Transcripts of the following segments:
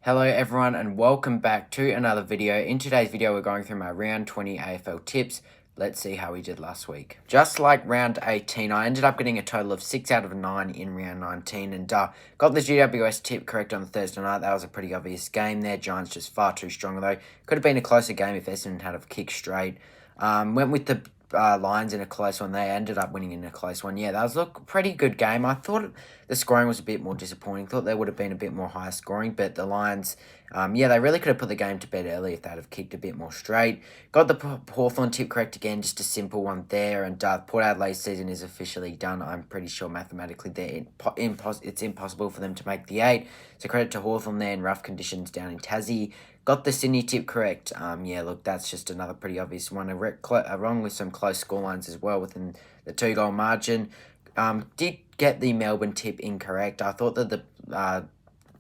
Hello everyone and welcome back to another video. In today's video we're going through my round 20 AFL tips. Let's see how we did last week. Just like round 18, I ended up getting a total of 6 out of 9 in round 19 and got the GWS tip correct on Thursday night. That was a pretty obvious game there. Giants just far too strong though. Could have been a closer game if Essendon had have kicked straight. Went with the Lions in a close one. They ended up winning in a close one. Yeah, that was a pretty good game. I thought the scoring was a bit more disappointing. Thought there would have been a bit more higher scoring, but the Lions, they really could have put the game to bed early if they'd have kicked a bit more straight. Got the Hawthorn tip correct again, just a simple one there, and Port Adelaide's season is officially done. I'm pretty sure mathematically it's impossible for them to make the 8, so credit to Hawthorn there in rough conditions down in Tassie. Got the Sydney tip correct. Look, that's just another pretty obvious one. Wrong with some close scorelines as well within the 2-goal margin. Did get the Melbourne tip incorrect. I thought that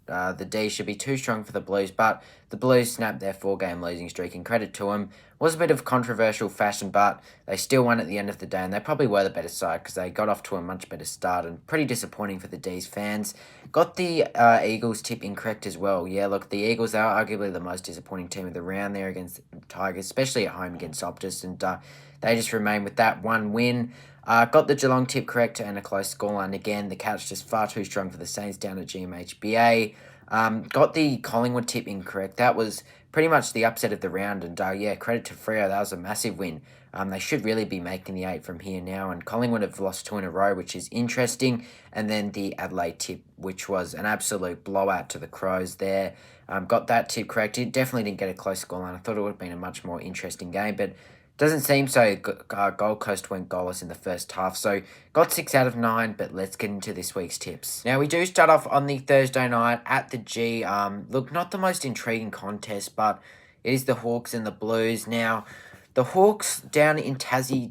the D should be too strong for the Blues, but the Blues snapped their 4-game losing streak, and credit to them. Was a bit of controversial fashion, but they still won at the end of the day, and they probably were the better side because they got off to a much better start, and pretty disappointing for the D's fans. Got the Eagles tip incorrect as well. Yeah, look, the Eagles are arguably the most disappointing team of the round there against the Tigers, especially at home against Optus, and they just remain with that one win. Got the Geelong tip correct and a close scoreline again. The Cats just far too strong for the Saints down at GMHBA. Got the Collingwood tip incorrect. That was pretty much the upset of the round. And credit to Freo. That was a massive win. They should really be making the 8 from here now. And Collingwood have lost 2 in a row, which is interesting. And then the Adelaide tip, which was an absolute blowout to the Crows there. Got that tip correct. It definitely didn't get a close scoreline. I thought it would have been a much more interesting game, but doesn't seem so. Gold Coast went goalless in the first half, so got 6 out of 9, but let's get into this week's tips. Now, we do start off on the Thursday night at the G. Look, not the most intriguing contest, but it is the Hawks and the Blues. Now, the Hawks down in Tassie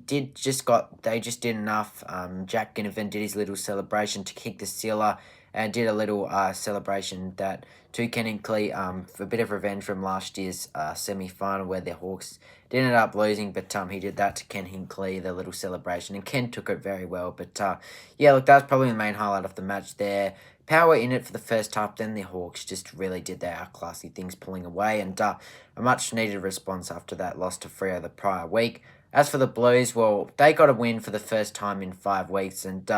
they just did enough. Jack Ginnivan did his little celebration to kick the sealer and did a little celebration that to Ken Hinkley for a bit of revenge from last year's semi-final where the Hawks did end up losing, but he did that to Ken Hinkley, the little celebration, and Ken took it very well. But look, that was probably the main highlight of the match there. Power in it for the first half, then the Hawks just really did their outclassy things pulling away, and a much-needed response after that loss to Freo the prior week. As for the Blues, well, they got a win for the first time in 5 weeks. And,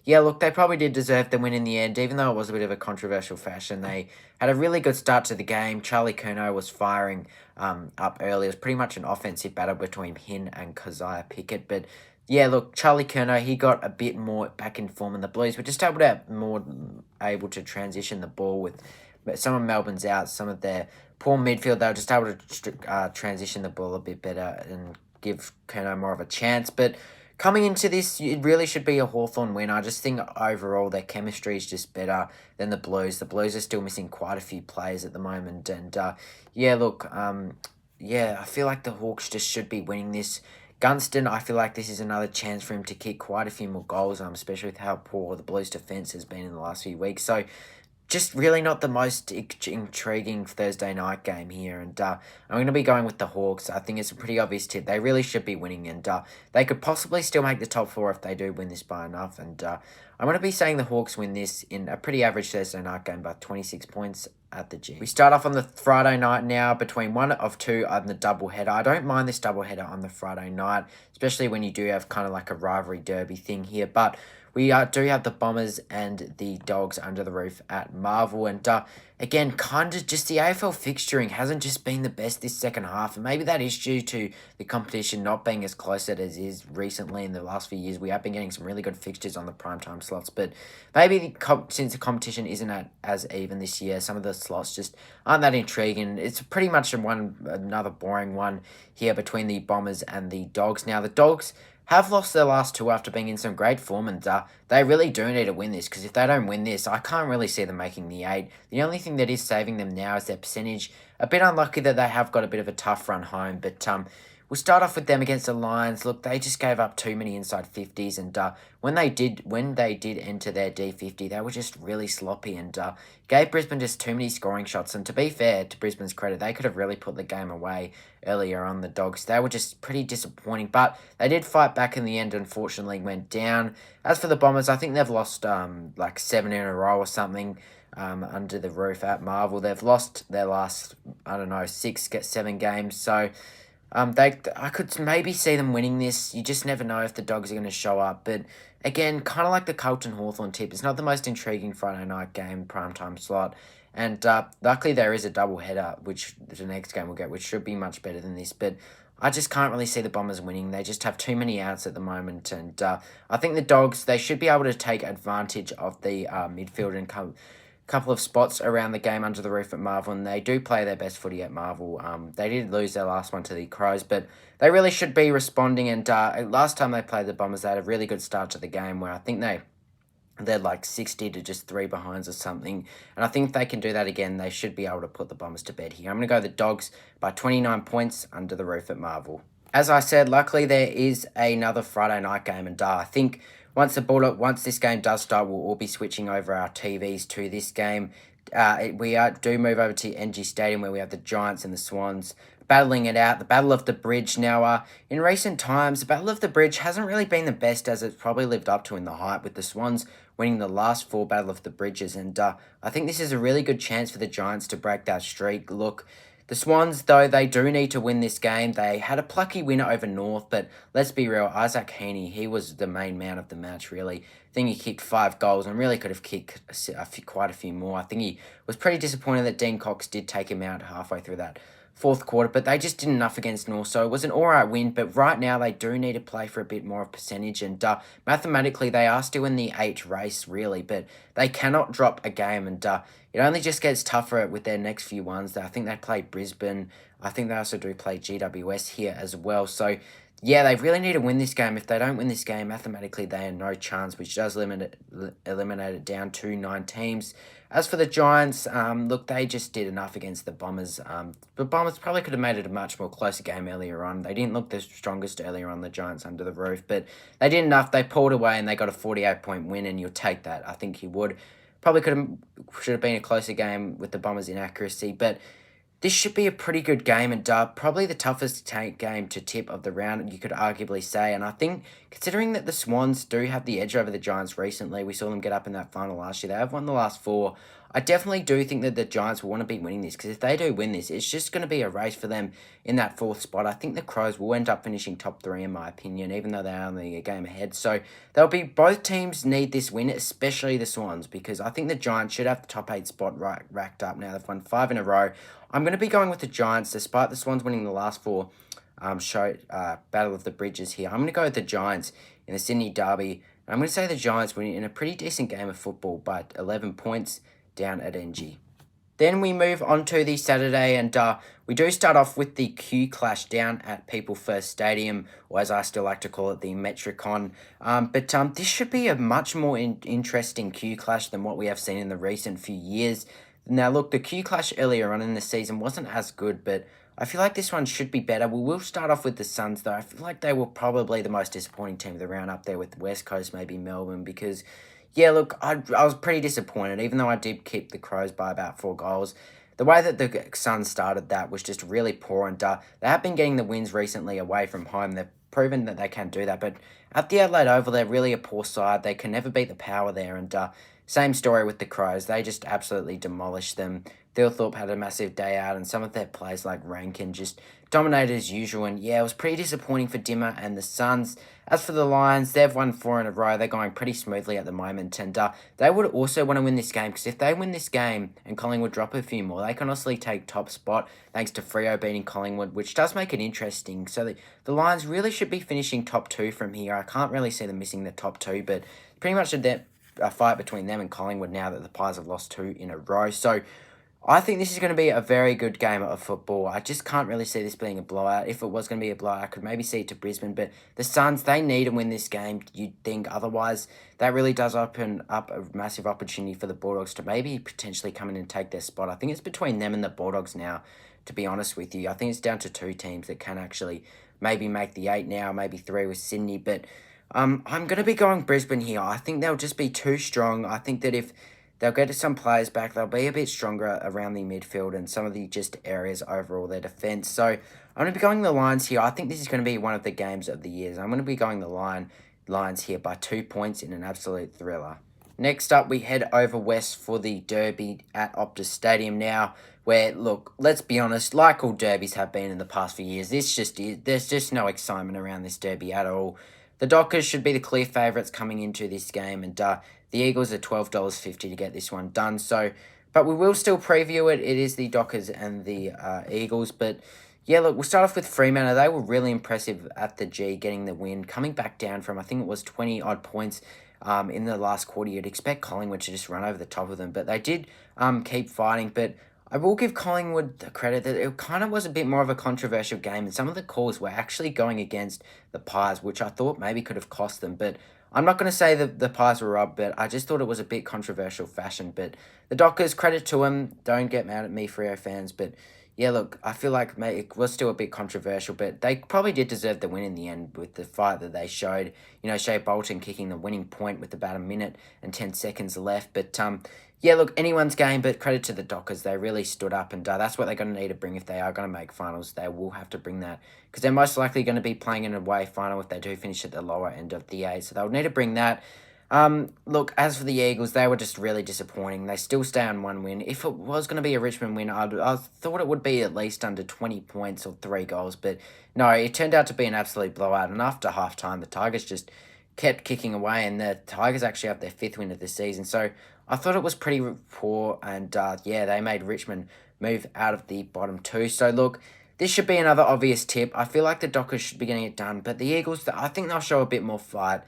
look, they probably did deserve the win in the end, even though it was a bit of a controversial fashion. They had a really good start to the game. Charlie Curnow was firing up early. It was pretty much an offensive battle between him and Keziah Pickett. But, look, Charlie Curnow, he got a bit more back in form, and the Blues were just able to transition the ball with some of Melbourne's out, some of their poor midfield. They were just able to transition the ball a bit better and give Curnow more of a chance. But coming into this, it really should be a Hawthorn win. I just think overall their chemistry is just better than the Blues. The Blues are still missing quite a few players at the moment. And, I feel like the Hawks just should be winning this. Gunston, I feel like this is another chance for him to kick quite a few more goals, especially with how poor the Blues' defence has been in the last few weeks. So, just really not the most intriguing Thursday night game here. And I'm going to be going with the Hawks. I think it's a pretty obvious tip. They really should be winning. And they could possibly still make the top 4 if they do win this by enough. And I'm going to be saying the Hawks win this in a pretty average Thursday night game by 26 points at the G. We start off on the Friday night now between 1 of 2 on the doubleheader. I don't mind this doubleheader on the Friday night, especially when you do have kind of like a rivalry derby thing here. But we do have the Bombers and the Dogs under the roof at Marvel. And again, kind of just the AFL fixturing hasn't just been the best this second half. And maybe that is due to the competition not being as close as it is recently in the last few years. We have been getting some really good fixtures on the primetime slots. But maybe since the competition isn't as even this year, some of the slots just aren't that intriguing. It's pretty much another boring one here between the Bombers and the Dogs. Now, the Dogs have lost their last 2 after being in some great form, and they really do need to win this, because if they don't win this, I can't really see them making the 8. The only thing that is saving them now is their percentage. A bit unlucky that they have got a bit of a tough run home, but we'll start off with them against the Lions. Look, they just gave up too many inside 50s, and when they did enter their D50, they were just really sloppy and gave Brisbane just too many scoring shots. And to be fair, to Brisbane's credit, they could have really put the game away earlier on. The Dogs, they were just pretty disappointing, but they did fight back in the end. Unfortunately, went down. As for the Bombers, I think they've lost like 7 in a row or something. under the roof at Marvel. They've lost their last, I don't know, 7 games. So I could maybe see them winning this. You just never know if the Dogs are going to show up. But again, kind of like the Carlton Hawthorn tip, it's not the most intriguing Friday night game, primetime slot. And luckily there is a double header, which the next game we'll get, which should be much better than this. But I just can't really see the Bombers winning. They just have too many outs at the moment. And I think the Dogs, they should be able to take advantage of the midfield and couple of spots around the game under the roof at Marvel, and they do play their best footy at Marvel. They did lose their last one to the Crows, but they really should be responding. And last time they played the Bombers, they had a really good start to the game where I think they're like 60 to just 3 behinds or something. And I think if they can do that again, they should be able to put the Bombers to bed here. I'm going to go the Dogs by 29 points under the roof at Marvel. As I said, luckily there is another Friday night game, and I think once this game does start, we'll all be switching over our TVs to this game. We do move over to NG Stadium where we have the Giants and the Swans battling it out. The Battle of the Bridge. Now, in recent times, the Battle of the Bridge hasn't really been the best as it's probably lived up to in the hype, with the Swans winning the last 4 Battle of the Bridges. And I think this is a really good chance for the Giants to break that streak. Look, the Swans, though, they do need to win this game. They had a plucky winner over North, but let's be real, Isaac Heaney, he was the main man of the match, really. I think he kicked 5 goals and really could have kicked quite a few more. I think he was pretty disappointed that Dean Cox did take him out halfway through that 4th quarter, but they just did enough against North, so it was an alright win. But right now they do need to play for a bit more of percentage, and mathematically they are still in the 8th race, really, but they cannot drop a game, and it only just gets tougher with their next few ones. I think they play Brisbane. I think they also do play GWS here as well. So yeah, they really need to win this game. If they don't win this game, mathematically they have no chance, which does eliminate it down to 9 teams. As for the Giants, look, they just did enough against the Bombers. The Bombers probably could have made it a much more closer game earlier on. They didn't look the strongest earlier on, the Giants under the roof, but they did enough. They pulled away and they got a 48-point win, and you'll take that. I think you would. Probably should have been a closer game with the Bombers' inaccuracy, but this should be a pretty good game, and probably the toughest game to tip of the round, you could arguably say. And I think, considering that the Swans do have the edge over the Giants recently, we saw them get up in that final last year, they have won the last 4. I definitely do think that the Giants will want to be winning this, because if they do win this, it's just going to be a race for them in that 4th spot. I think the Crows will end up finishing top 3 in my opinion, even though they're only a game ahead. So both teams need this win, especially the Swans, because I think the Giants should have the top 8 spot racked up now. They've won 5 in a row. I'm going to be going with the Giants, despite the Swans winning the last 4 Battle of the Bridges here. I'm going to go with the Giants in the Sydney Derby. I'm going to say the Giants win in a pretty decent game of football, but 11 points down at NG. Then we move on to the Saturday, and we do start off with the Q Clash down at People First Stadium, or as I still like to call it, the Metricon. But this should be a much more interesting Q Clash than what we have seen in the recent few years. Now, look, the Q Clash earlier on in the season wasn't as good, but I feel like this one should be better. We will start off with the Suns, though. I feel like they were probably the most disappointing team of the round, up there with West Coast, maybe Melbourne, because yeah, look, I was pretty disappointed, even though I did keep the Crows by about 4 goals. The way that the Suns started that was just really poor, and they have been getting the wins recently away from home. They've proven that they can do that, but at the Adelaide Oval, they're really a poor side. They can never beat the power there, and same story with the Crows. They just absolutely demolished them. Thilthorpe had a massive day out, and some of their players like Rankin just dominated as usual. And yeah, it was pretty disappointing for Dimmer and the Suns. As for the Lions, they've won 4 in a row. They're going pretty smoothly at the moment, and they would also want to win this game, because if they win this game and Collingwood drop a few more, they can honestly take top spot thanks to Freo beating Collingwood, which does make it interesting. So the Lions really should be finishing top 2 from here. I can't really see them missing the top 2, but pretty much a fight between them and Collingwood now that the Pies have lost 2 in a row. So I think this is going to be a very good game of football. I just can't really see this being a blowout. If it was going to be a blowout, I could maybe see it to Brisbane. But the Suns, they need to win this game, you'd think. Otherwise, that really does open up a massive opportunity for the Bulldogs to maybe potentially come in and take their spot. I think it's between them and the Bulldogs now, to be honest with you. I think it's down to 2 teams that can actually maybe make the 8 now, maybe 3 with Sydney. But I'm going to be going Brisbane here. I think they'll just be too strong. I think that if they'll get some players back, they'll be a bit stronger around the midfield and some of the just areas overall, their defence. So I'm going to be going the Lions here. I think this is going to be one of the games of the year. I'm going to be going the Lions here by 2 points in an absolute thriller. Next up, we head over west for the derby at Optus Stadium now, where, look, let's be honest, like all derbies have been in the past few years, there's just no excitement around this derby at all. The Dockers should be the clear favourites coming into this game, and the Eagles are $12.50 to get this one done. So, but we will still preview it. It is the Dockers and the Eagles, but yeah, look, we'll start off with Fremantle. They were really impressive at the G, getting the win, coming back down from, I think it was 20 odd points in the last quarter. You'd expect Collingwood to just run over the top of them, but they did keep fighting. But I will give Collingwood the credit that it kind of was a bit more of a controversial game, and some of the calls were actually going against the Pies, which I thought maybe could have cost them. But I'm not going to say that the Pies were robbed, but I just thought it was a bit controversial fashion. But the Dockers, credit to them. Don't get mad at me, Freo fans, but yeah, look, I feel like it was still a bit controversial, but they probably did deserve the win in the end with the fight that they showed. You know, Shea Bolton kicking the winning point with about a minute and 10 seconds left. But yeah, look, anyone's game, but credit to the Dockers. They really stood up, and that's what they're going to need to bring if they are going to make finals. They will have to bring that because they're most likely going to be playing an away final if they do finish at the lower end of the eight. So they'll need to bring that. Look, as for the Eagles, they were just really disappointing. They still stay on one win. If it was going to be a Richmond win, I thought it would be at least under 20 points or 3 goals. But no, it turned out to be an absolute blowout. And after halftime, the Tigers just kept kicking away. And the Tigers actually have their 5th win of the season. So I thought it was pretty poor. And yeah, they made Richmond move out of the bottom 2. So look, this should be another obvious tip. I feel like the Dockers should be getting it done. But the Eagles, I think they'll show a bit more fight.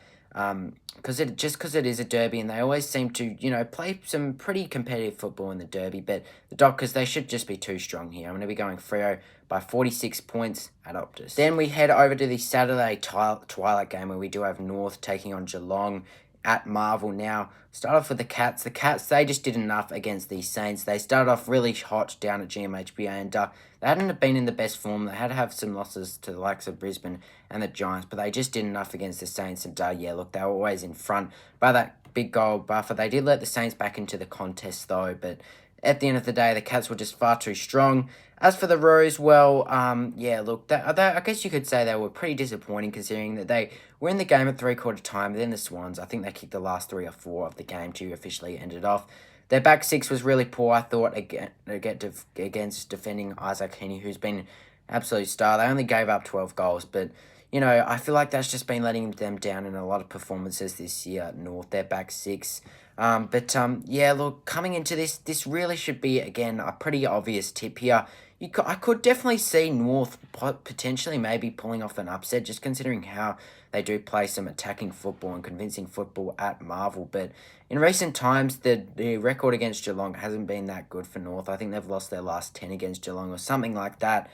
Because it is a derby, and they always seem to, you know, play some pretty competitive football in the derby. But the Dockers, they should just be too strong here. I'm going to be going Freo by 46 points at Optus. Then we head over to the Saturday twilight game where we do have North taking on Geelong at Marvel. Now, start off with the Cats. The Cats, they just did enough against the Saints. They started off really hot down at GMHBA, and they hadn't been in the best form. They had to have some losses to the likes of Brisbane and the Giants, but they just did enough against the Saints. And yeah, look, they were always in front by that big goal buffer. They did let the Saints back into the contest, though, but at the end of the day, the Cats were just far too strong. As for the Roos, well, yeah, look, I guess you could say they were pretty disappointing considering that they were in the game at three-quarter time. Then the Swans, I think they kicked the last 3 or 4 of the game to officially end it off. Their back 6 was really poor, I thought, against defending Isaac Heaney, who's been an absolute star. They only gave up 12 goals, but, you know, I feel like that's just been letting them down in a lot of performances this year at North, their back 6. Yeah, look, coming into this really should be, again, a pretty obvious tip here. I could definitely see North potentially maybe pulling off an upset, just considering how they do play some attacking football and convincing football at Marvel. But in recent times, the record against Geelong hasn't been that good for North. I think they've lost their last 10 against Geelong or something like that.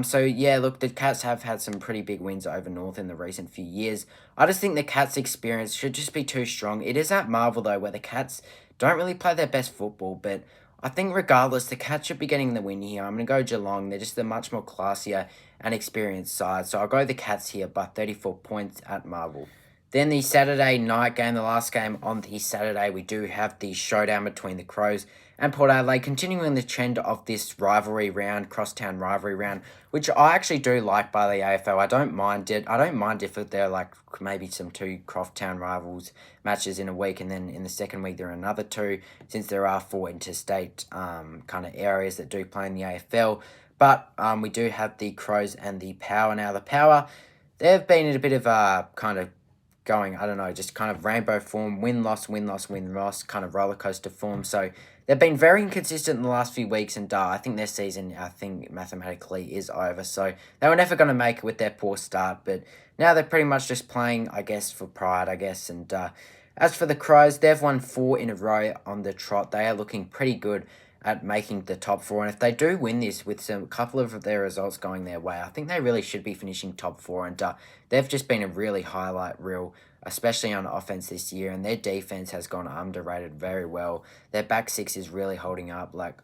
So yeah, look, the Cats have had some pretty big wins over North in the recent few years. I just think the Cats' experience should just be too strong. It is at Marvel, though, where the Cats don't really play their best football, but I think regardless, the Cats should be getting the win here. I'm going to go Geelong. They're just a much more classier and experienced side. So I'll go the Cats here by 34 points at Marvel. Then the Saturday night game, the last game on the Saturday, we do have the showdown between the Crows and Port Adelaide, continuing the trend of this rivalry round, crosstown rivalry round, which I actually do like by the AFL. I don't mind it. I don't mind if there are like maybe some 2 crosstown rivals matches in a week, and then in the second week there are another 2, since there are 4 interstate kind of areas that do play in the AFL. But we do have the Crows and the Power. Now the Power, they've been in a bit of a kind of going, I don't know, just kind of rainbow form, win-loss, win-loss, win-loss, kind of roller coaster form. So they've been very inconsistent in the last few weeks, and I think their season, I think, mathematically is over. So they were never going to make it with their poor start, but now they're pretty much just playing, I guess, for pride, I guess. And as for the Crows, they've won 4 in a row on the trot. They are looking pretty good at making the top 4, and if they do win this with a couple of their results going their way, I think they really should be finishing top 4, and they've just been a really highlight reel, especially on offense this year, and their defense has gone underrated very well. Their back 6 is really holding up, like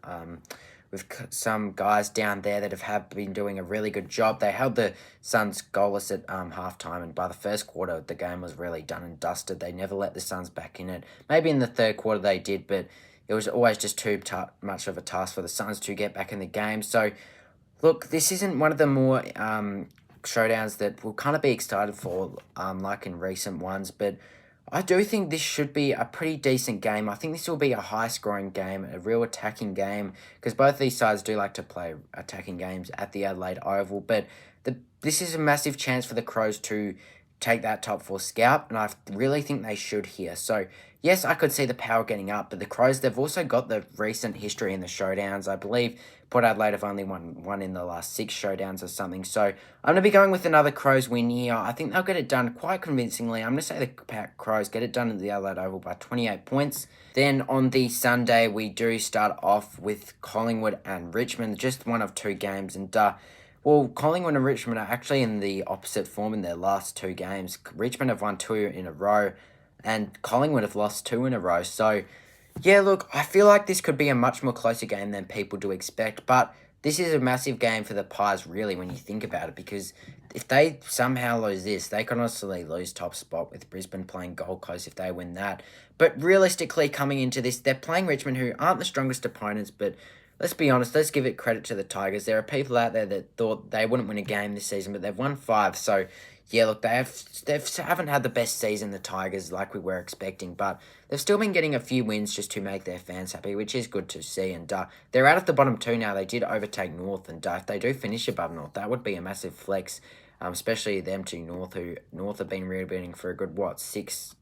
with some guys down there that have been doing a really good job. They held the Suns goalless at halftime, and by the first quarter, the game was really done and dusted. They never let the Suns back in it. Maybe in the third quarter they did, but it was always just too much of a task for the Suns to get back in the game. So, look, this isn't one of the more showdowns that we'll kind of be excited for, like in recent ones. But I do think this should be a pretty decent game. I think this will be a high-scoring game, a real attacking game, because both these sides do like to play attacking games at the Adelaide Oval. But this is a massive chance for the Crows to take that top four scalp, and I really think they should here. So, yes, I could see the power getting up, but the Crows, they've also got the recent history in the showdowns. I believe Port Adelaide have only won one in the last 6 showdowns or something. So I'm going to be going with another Crows win here. I think they'll get it done quite convincingly. I'm going to say the Crows get it done at the Adelaide Oval by 28 points. Then on the Sunday, we do start off with Collingwood and Richmond, just one of 2 games. And well, Collingwood and Richmond are actually in the opposite form in their last 2 games. Richmond have won 2 in a row, and Collingwood have lost 2 in a row. So, yeah, look, I feel like this could be a much more closer game than people do expect, but this is a massive game for the Pies, really, when you think about it, because if they somehow lose this, they can honestly lose top spot with Brisbane playing Gold Coast if they win that. But realistically, coming into this, they're playing Richmond, who aren't the strongest opponents, but let's be honest, let's give it credit to the Tigers. There are people out there that thought they wouldn't win a game this season, but they've won 5, so yeah, look, they haven't had the best season, the Tigers, like we were expecting, but they've still been getting a few wins just to make their fans happy, which is good to see. And they're out of the bottom 2 now. They did overtake North, and if they do finish above North, that would be a massive flex, especially them to North, who North have been rebuilding for a good, 6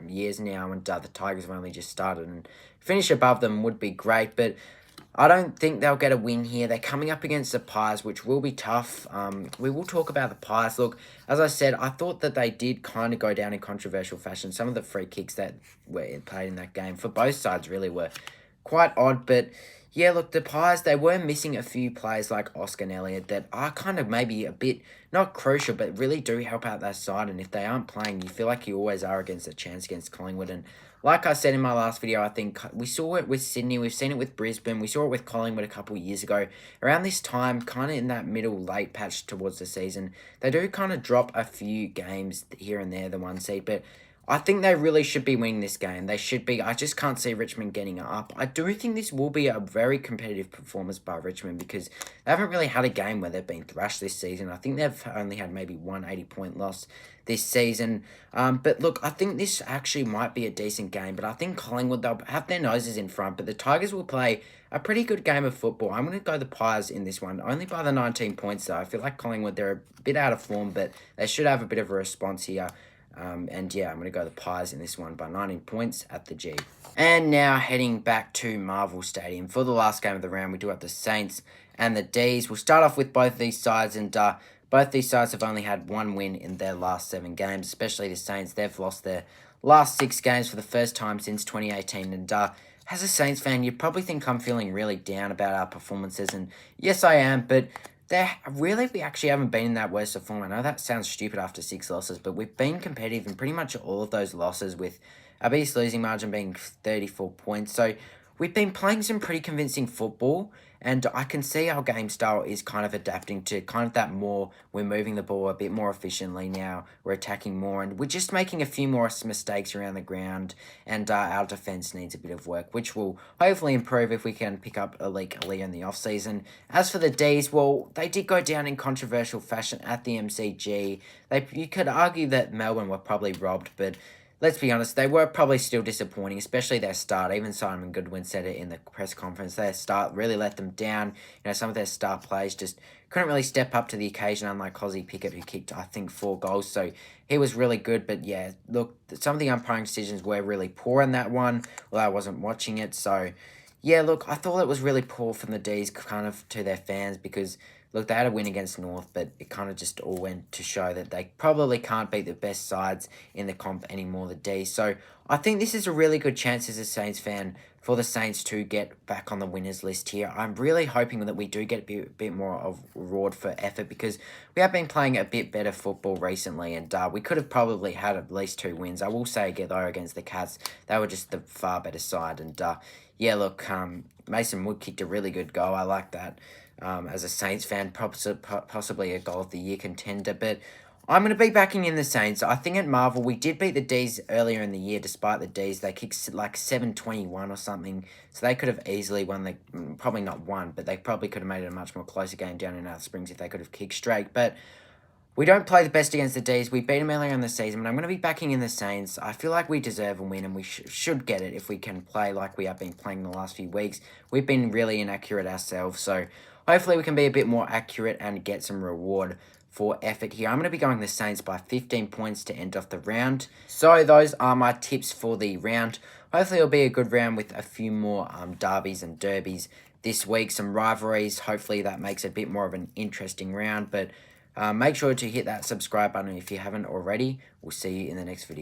years now, and the Tigers have only just started, and finish above them would be great, but I don't think they'll get a win here. They're coming up against the Pies, which will be tough. We will talk about the Pies. Look, as I said, I thought that they did kind of go down in controversial fashion. Some of the free kicks that were played in that game for both sides really were quite odd. But, yeah, look, the Pies, they were missing a few players like Oscar and Elliott that are kind of maybe a bit, not crucial, but really do help out that side. And if they aren't playing, you feel like you always are against a chance against Collingwood. And like I said in my last video, I think we saw it with Sydney, we've seen it with Brisbane, we saw it with Collingwood a couple of years ago. Around this time, kind of in that middle, late patch towards the season, they do kind of drop a few games here and there, the 1 seed, but I think they really should be winning this game. They should be. I just can't see Richmond getting up. I do think this will be a very competitive performance by Richmond because they haven't really had a game where they've been thrashed this season. I think they've only had maybe one 80-point loss this season. But look, I think this actually might be a decent game. But I think Collingwood, they'll have their noses in front. But the Tigers will play a pretty good game of football. I'm going to go the Pies in this one, only by the 19 points though. I feel like Collingwood, they're a bit out of form, but they should have a bit of a response here. And yeah, I'm going to go the Pies in this one by 19 points at the G. And now heading back to Marvel Stadium for the last game of the round, we do have the Saints and the Ds. We'll start off with both these sides, and both these sides have only had 1 win in their last 7 games, especially the Saints. They've lost their last 6 games for the first time since 2018, and as a Saints fan, you'd probably think I'm feeling really down about our performances, and yes, I am, but we actually haven't been in that worst of form. I know that sounds stupid after 6 losses, but we've been competitive in pretty much all of those losses, with our biggest losing margin being 34 points. So we've been playing some pretty convincing football, and I can see our game style is kind of adapting to kind of that more, we're moving the ball a bit more efficiently now, we're attacking more, and we're just making a few more mistakes around the ground, and our defence needs a bit of work, which will hopefully improve if we can pick up a leak earlier in the off-season. As for the Ds, well, they did go down in controversial fashion at the MCG. You could argue that Melbourne were probably robbed, but let's be honest, they were probably still disappointing, especially their start. Even Simon Goodwin said it in the press conference. Their start really let them down. Some of their star players just couldn't really step up to the occasion, unlike Cozzy Pickett, who kicked, I think, 4 goals. So he was really good. But yeah, look, some of the umpiring decisions were really poor in that one. Well, I wasn't watching it. So yeah, look, I thought it was really poor from the Ds kind of to their fans because, look, they had a win against North, but it kind of just all went to show that they probably can't beat the best sides in the comp anymore, the D. So I think this is a really good chance as a Saints fan for the Saints to get back on the winners list here. I'm really hoping that we do get a bit more of reward for effort because we have been playing a bit better football recently, and we could have probably had at least 2 wins. I will say again, though, against the Cats, they were just the far better side, and yeah, look, Mason Wood kicked a really good goal. I like that. As a Saints fan, possibly a goal of the year contender, but I'm going to be backing in the Saints. I think at Marvel, we did beat the Ds earlier in the year, despite the Ds. They kicked like 7-21 or something, so they could have easily won probably not won, but they probably could have made it a much more closer game down in Alice Springs if they could have kicked straight, but We don't play the best against the Ds. We beat them earlier in the season, but I'm going to be backing in the Saints. I feel like we deserve a win, and we should get it if we can play like we have been playing the last few weeks. We've been really inaccurate ourselves, so hopefully we can be a bit more accurate and get some reward for effort here. I'm going to be going the Saints by 15 points to end off the round. So those are my tips for the round. Hopefully it'll be a good round with a few more derbies and derbies this week, some rivalries. Hopefully that makes a bit more of an interesting round, but make sure to hit that subscribe button if you haven't already. We'll see you in the next video.